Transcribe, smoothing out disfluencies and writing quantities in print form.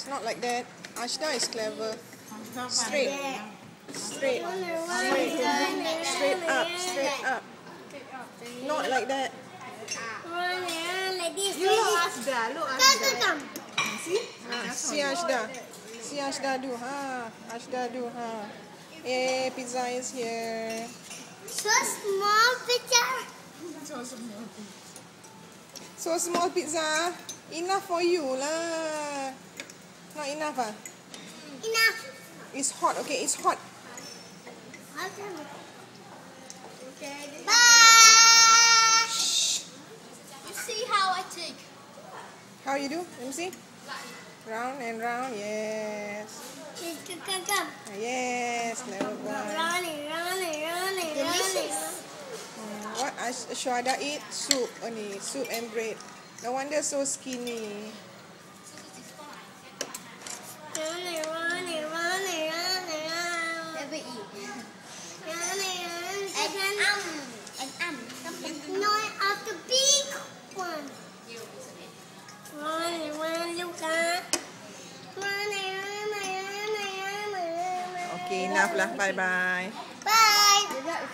It's not like that. Ajda is clever. Straight. Straight. Straight up. Straight up. Not like that. Like this. Look Ajda. Look Ajda. See? See Ajda. See Ajda do. Ajda do. Hey, pizza is here. So small pizza. So small pizza. Enough for you lah. Not enough Enough. It's hot. Okay, it's hot. Okay. Bye. Shh. You see how I take? How you do? Let me see. Round and round. Yes. Come. Yes. Level one. Running. Delicious. What Ashwada eat? Soup only. Soup and bread. No wonder so skinny. Running. Never eat. No, of the big one. Running, look at. Running. Okay, enough lah. Bye bye. Bye.